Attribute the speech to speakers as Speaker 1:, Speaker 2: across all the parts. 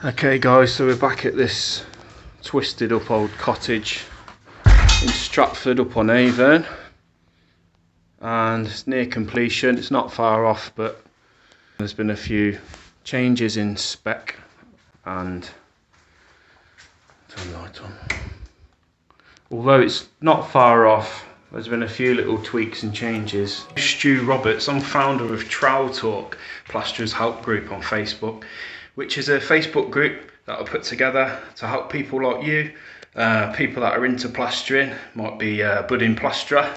Speaker 1: Okay guys, so we're back at this twisted up old cottage in Stratford up on Avon, and it's near completion. It's not far off, but there's been a few changes in spec and turn the light on. Although it's not far off, there's been a few little tweaks and changes. Stu Roberts, I'm founder of Trowel Talk, Plaster's help group on Facebook, which is a Facebook group that I put together to help people like you, people that are into plastering, might be a budding plasterer,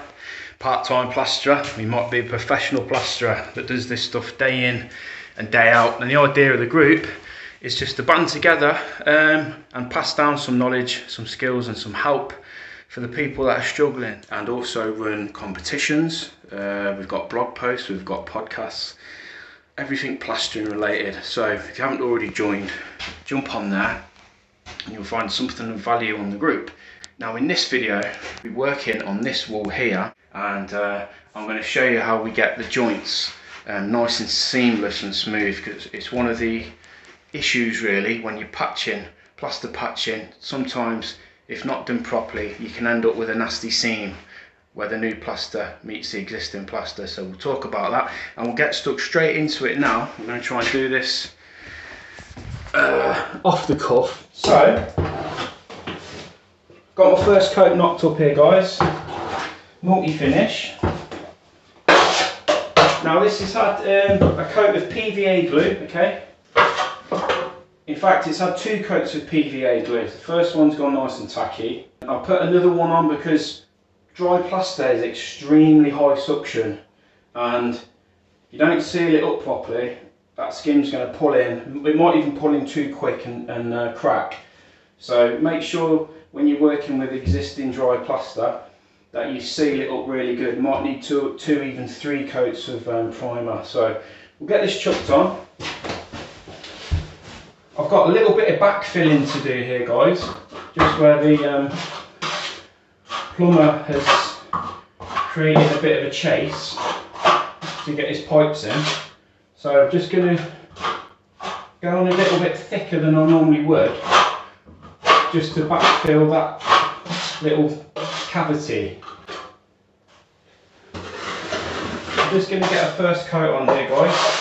Speaker 1: part-time plasterer, you might be a professional plasterer that does this stuff day in and day out. And the idea of the group is just to band together and pass down some knowledge, some skills and some help for the people that are struggling, and also run competitions. We've got blog posts, we've got podcasts, everything plastering related. So if you haven't already joined, jump on there and you'll find something of value on the group. Now in this video, we're working on this wall here, and I'm going to show you how we get the joints nice and seamless and smooth, because it's one of the issues really when you're patching, plaster patching. Sometimes if not done properly, you can end up with a nasty seam where the new plaster meets the existing plaster. So we'll talk about that and we'll get stuck straight into it now. I'm going to try and do this off the cuff. So, got my first coat knocked up here guys, multi-finish. Now this has had a coat of PVA glue, okay? In fact, it's had two coats of PVA glue. The first one's gone nice and tacky. I'll put another one on because dry plaster is extremely high suction, and if you don't seal it up properly, that skin's going to pull in. It might even pull in too quick and crack. So make sure when you're working with existing dry plaster that you seal it up really good. You might need two, even three coats of primer. So we'll get this chucked on. I've got a little bit of backfilling to do here guys, just where the plumber has created a bit of a chase to get his pipes in. So I'm just going to go on a little bit thicker than I normally would, just to backfill that little cavity. I'm just going to get a first coat on here guys.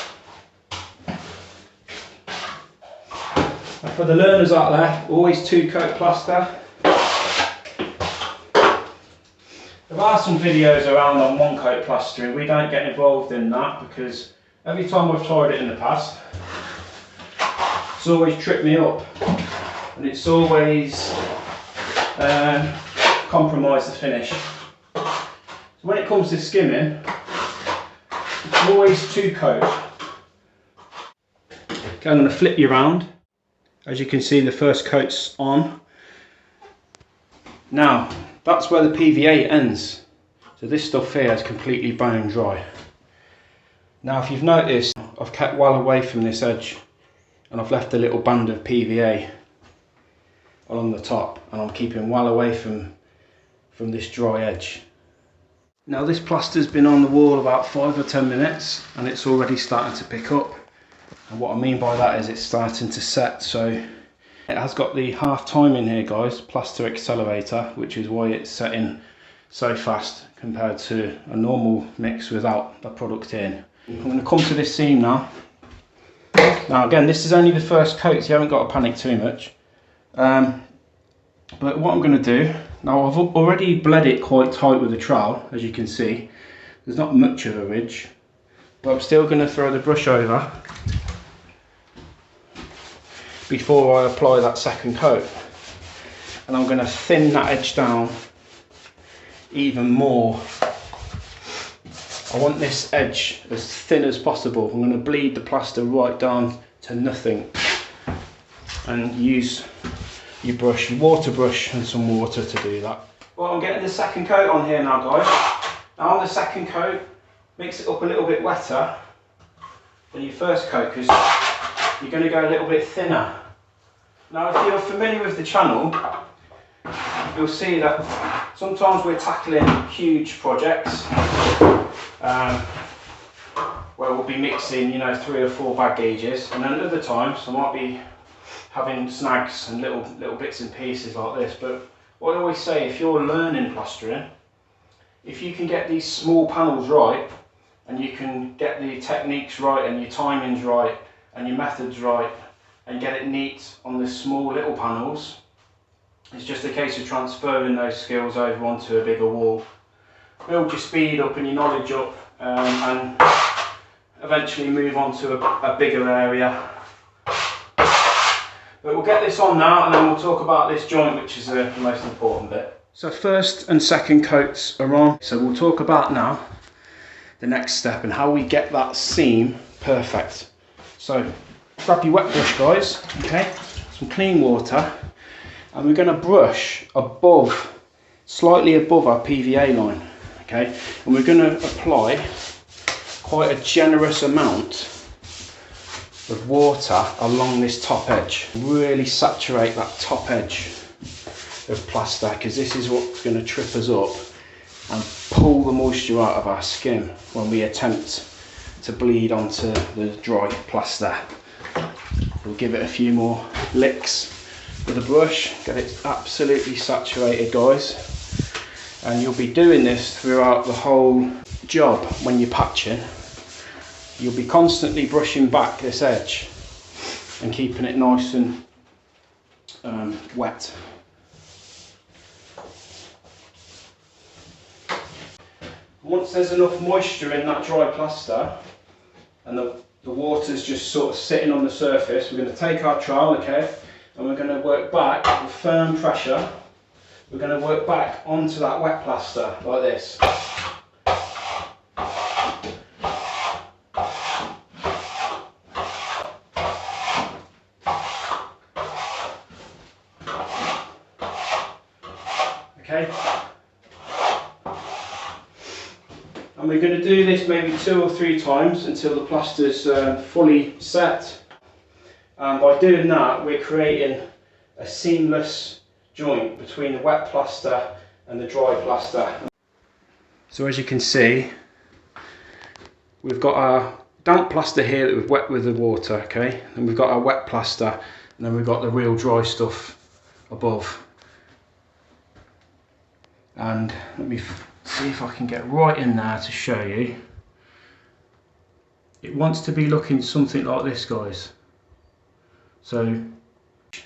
Speaker 1: And for the learners out there, always two coat plaster. There are some videos around on one coat plastering. We don't get involved in that because every time I've tried it in the past, it's always tripped me up, and it's always compromised the finish. So when it comes to skimming, it's always two coat. Okay, I'm going to flip you around. As you can see, the first coat's on. Now, that's where the PVA ends. So this stuff here is completely bone dry. Now, if you've noticed, I've kept well away from this edge, and I've left a little band of PVA along the top, and I'm keeping well away from this dry edge. Now, this plaster's been on the wall about 5 or 10 minutes, and it's already starting to pick up. And what I mean by that is it's starting to set. So it has got the half time in here guys, plaster accelerator, which is why it's setting so fast compared to a normal mix without the product in. I'm going to come to this seam now. Now again, this is only the first coat, so you haven't got to panic too much. But what I'm going to do, now I've already bled it quite tight with a trowel, as you can see. There's not much of a ridge, but I'm still going to throw the brush over before I apply that second coat, and I'm going to thin that edge down even more. I want this edge as thin as possible. I'm going to bleed the plaster right down to nothing, and use your brush, your water brush and some water to do that. Well, I'm getting the second coat on here now guys. Now on the second coat, mix it up a little bit wetter than your first coat, because you're going to go a little bit thinner. Now if you're familiar with the channel, you'll see that sometimes we're tackling huge projects where we'll be mixing, you know, 3 or 4 bag gauges, and then other times I might be having snags and little bits and pieces like this. But what I always say, if you're learning plastering, if you can get these small panels right, and you can get the techniques right and your timings right and your methods right and get it neat on the small little panels, it's just a case of transferring those skills over onto a bigger wall. Build your speed up and your knowledge up, and eventually move on to a bigger area. But we'll get this on now, and then we'll talk about this joint, which is the most important bit. So first and second coats are on. So we'll talk about now the next step and how we get that seam perfect. So grab your wet brush, guys, okay, some clean water, and we're going to brush above, slightly above our PVA line, okay, and we're going to apply quite a generous amount of water along this top edge. Really saturate that top edge of plaster, because this is what's going to trip us up and pull the moisture out of our skin when we attempt to bleed onto the dry plaster. We'll give it a few more licks with a brush, get it absolutely saturated, guys, and you'll be doing this throughout the whole job. When you're patching, you'll be constantly brushing back this edge and keeping it nice and wet. Once there's enough moisture in that dry plaster and the water's just sort of sitting on the surface, we're going to take our trowel, okay, and we're going to work back with firm pressure. We're going to work back onto that wet plaster like this. Okay. And we're going to do this maybe 2 or 3 times until the plaster's fully set. And by doing that, we're creating a seamless joint between the wet plaster and the dry plaster. So as you can see, we've got our damp plaster here that we've wet with the water, okay? And we've got our wet plaster, and then we've got the real dry stuff above. And let me see if I can get right in there to show you. It wants to be looking something like this, guys. So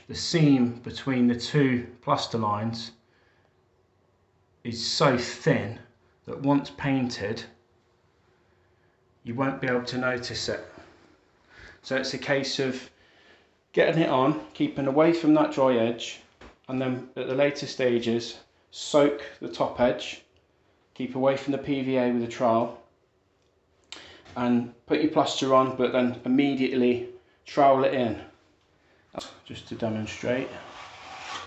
Speaker 1: the seam between the 2 plaster lines is so thin that once painted you won't be able to notice it. So it's a case of getting it on, keeping away from that dry edge, and then at the later stages soak the top edge, keep away from the PVA with a trowel, and put your plaster on, but then immediately trowel it in. Just to demonstrate,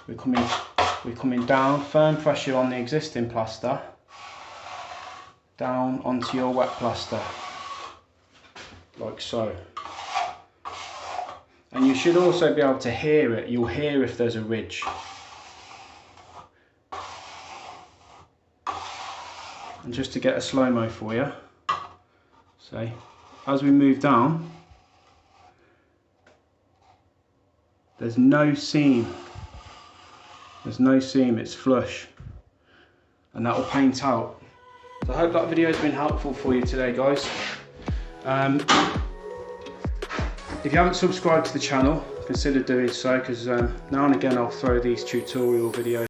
Speaker 1: we're coming down, firm pressure on the existing plaster, down onto your wet plaster, like so. And you should also be able to hear it. You'll hear if there's a ridge. And just to get a slow-mo for you, so as we move down, there's no seam. There's no seam, it's flush. And that will paint out. So I hope that video has been helpful for you today, guys. If you haven't subscribed to the channel, consider doing so, because now and again I'll throw these tutorial videos